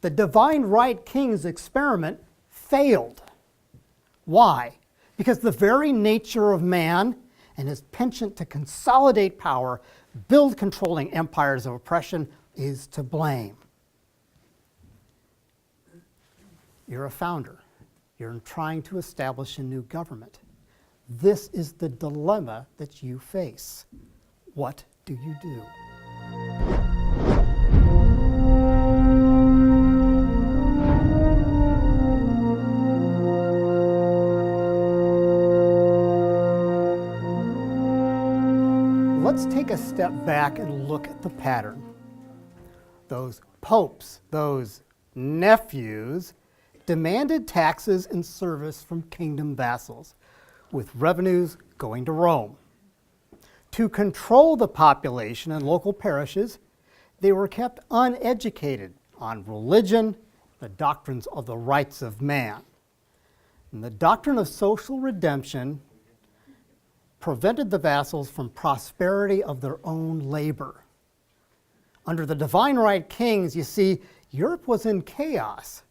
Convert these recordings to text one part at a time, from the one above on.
The divine right king's experiment failed. Why? Because the very nature of man and his penchant to consolidate power, build controlling empires of oppression, is to blame. You're a founder. You're trying to establish a new government. This is the dilemma that you face. What do you do? Let's take a step back and look at the pattern. Those popes, those nephews, demanded taxes and service from kingdom vassals, with revenues going to Rome. To control the population and local parishes, they were kept uneducated on religion, the doctrines of the rights of man. And the doctrine of social redemption prevented the vassals from prosperity of their own labor. Under the divine right kings, you see, Europe was in chaos,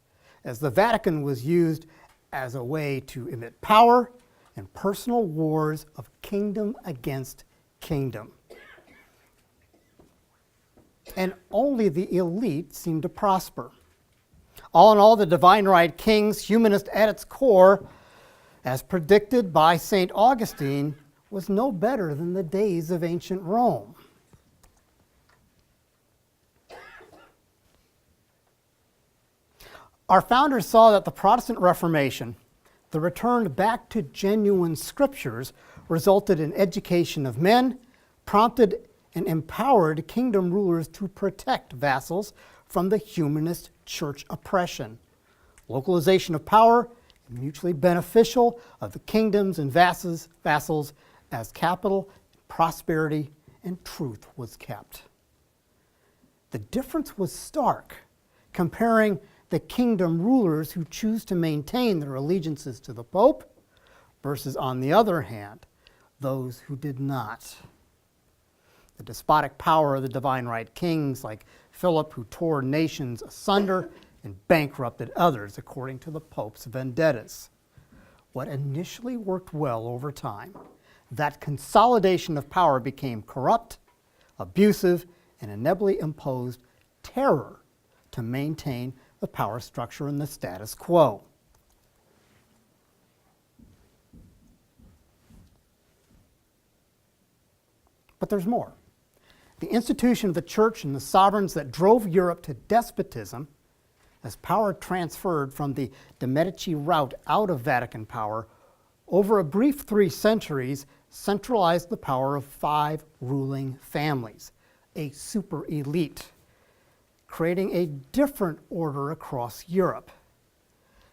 as the Vatican was used as a way to emit power and personal wars of kingdom against kingdom. And only the elite seemed to prosper. All in all, the divine right kings, humanist at its core, as predicted by St. Augustine, was no better than the days of ancient Rome. Our founders saw that the Protestant Reformation, the return back to genuine scriptures, resulted in education of men, prompted and empowered kingdom rulers to protect vassals from the humanist church oppression. Localization of power, mutually beneficial of the kingdoms and vassals as capital, prosperity, and truth was kept. The difference was stark, comparing the kingdom rulers who choose to maintain their allegiances to the Pope versus, on the other hand, those who did not. The despotic power of the divine right kings like Philip, who tore nations asunder and bankrupted others according to the Pope's vendettas. What initially worked well over time, that consolidation of power became corrupt, abusive, and inevitably imposed terror to maintain the power structure and the status quo. But there's more. The institution of the church and the sovereigns that drove Europe to despotism, as power transferred from the de Medici route out of Vatican power, over a brief 3 centuries, centralized the power of 5 ruling families, a super elite, creating a different order across Europe.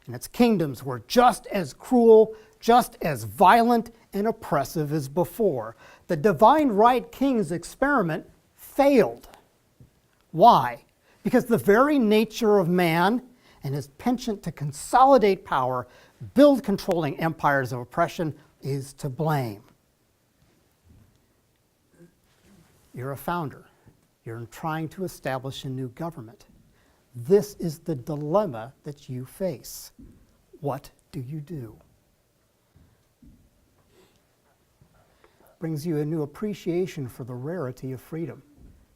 And its kingdoms were just as cruel, just as violent and oppressive as before. The divine right king's experiment failed. Why? Because the very nature of man and his penchant to consolidate power, build controlling empires of oppression, is to blame. You're a founder. You're trying to establish a new government. This is the dilemma that you face. What do you do? Brings you a new appreciation for the rarity of freedom,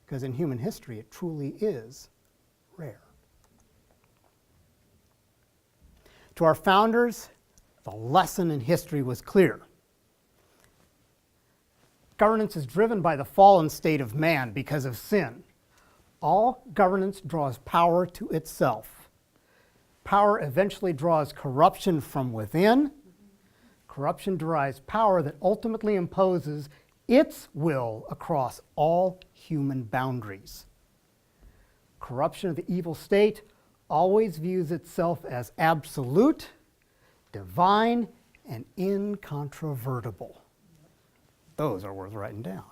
because in human history it truly is rare. To our founders, the lesson in history was clear. Governance is driven by the fallen state of man because of sin. All governance draws power to itself. Power eventually draws corruption from within. Corruption derives power that ultimately imposes its will across all human boundaries. Corruption of the evil state always views itself as absolute, divine, and incontrovertible. Those are worth writing down.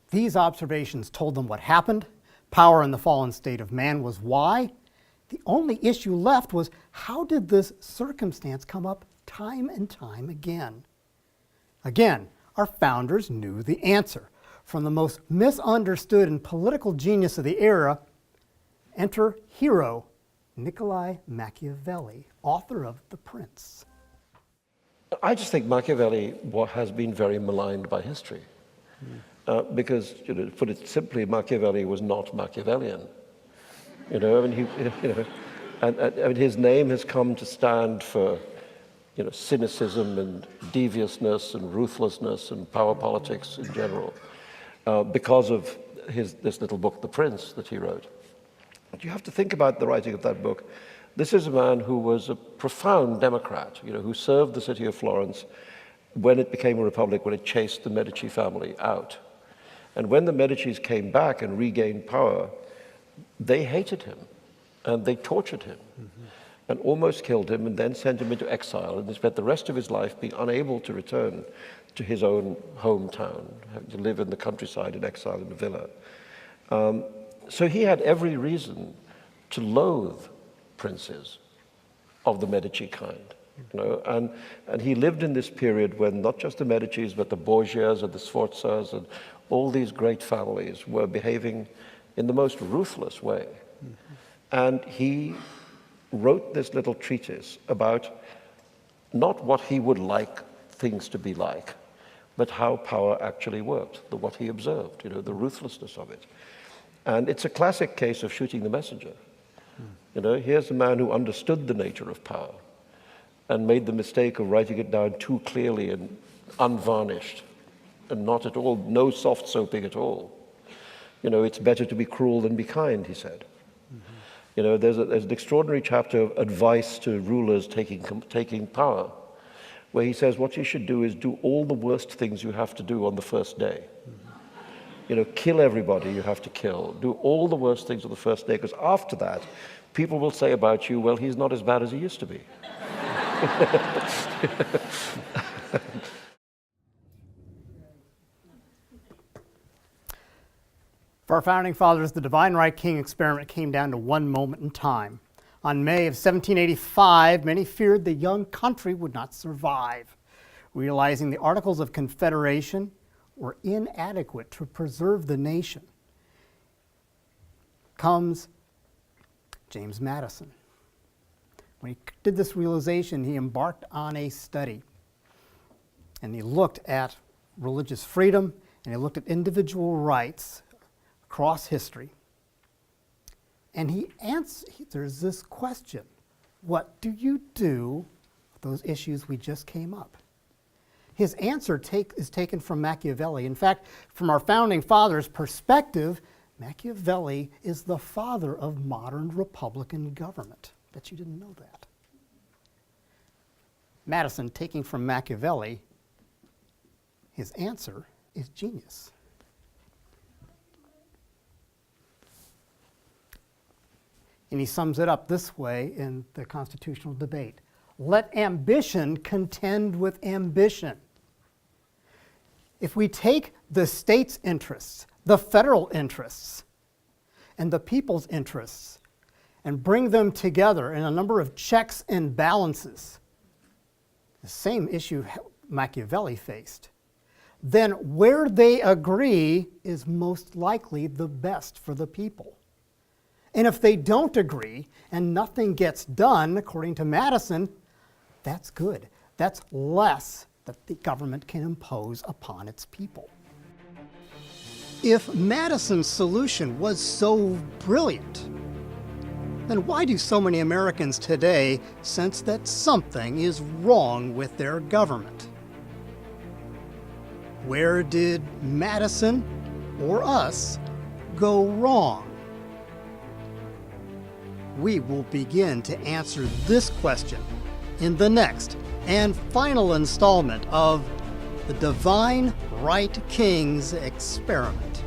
These observations told them what happened. Power in the fallen state of man was why. The only issue left was, how did this circumstance come up time and time again? Again, our founders knew the answer. from the most misunderstood and political genius of the era, enter hero Niccolo Machiavelli, author of The Prince. I just think Machiavelli has been very maligned by history. Because, to put it simply, Machiavelli was not Machiavellian. I mean, and his name has come to stand for, cynicism and deviousness and ruthlessness and power politics in general, because of this little book, The Prince, that he wrote. But you have to think about the writing of that book. This is a man who was a profound Democrat, who served the city of Florence when it became a republic, when it chased the Medici family out. And when the Medicis came back and regained power, they hated him and they tortured him and almost killed him and then sent him into exile. And he spent the rest of his life being unable to return to his own hometown, having to live in the countryside in exile in a villa. So he had every reason to loathe princes of the Medici kind. And he lived in this period when not just the Medicis, but the Borgias and the Sforzas and all these great families were behaving in the most ruthless way. And he wrote this little treatise about not what he would like things to be like, but how power actually worked, what he observed, the ruthlessness of it. And it's a classic case of shooting the messenger. Here's a man who understood the nature of power and made the mistake of writing it down too clearly and unvarnished and not at all, no soft soaping at all. It's better to be cruel than be kind, he said. There's an extraordinary chapter of advice to rulers taking power, where he says what you should do is do all the worst things you have to do on the first day. Kill everybody you have to kill. Do all the worst things on the first day, because after that, people will say about you, well, he's not as bad as he used to be. For our founding fathers, the divine right king experiment came down to one moment in time. On May of 1785, many feared the young country would not survive, realizing the Articles of Confederation were inadequate to preserve the nation. Comes James Madison. When he did this realization, he embarked on a study. And he looked at religious freedom, and he looked at individual rights across history. And there's this question: what do you do with those issues we just came up? His answer is taken from Machiavelli. In fact, from our founding fathers' perspective, Machiavelli is the father of modern republican government. Bet you didn't know that. Madison, taking from Machiavelli, his answer is genius. And he sums it up this way in the constitutional debate: let ambition contend with ambition. If we take the state's interests, the federal interests, and the people's interests, and bring them together in a number of checks and balances, the same issue Machiavelli faced, then where they agree is most likely the best for the people. And if they don't agree and nothing gets done, according to Madison, that's good. That's less that the government can impose upon its people. If Madison's solution was so brilliant, then why do so many Americans today sense that something is wrong with their government? Where did Madison or us go wrong? We will begin to answer this question in the next and final installment of the Divine Right King's Experiment.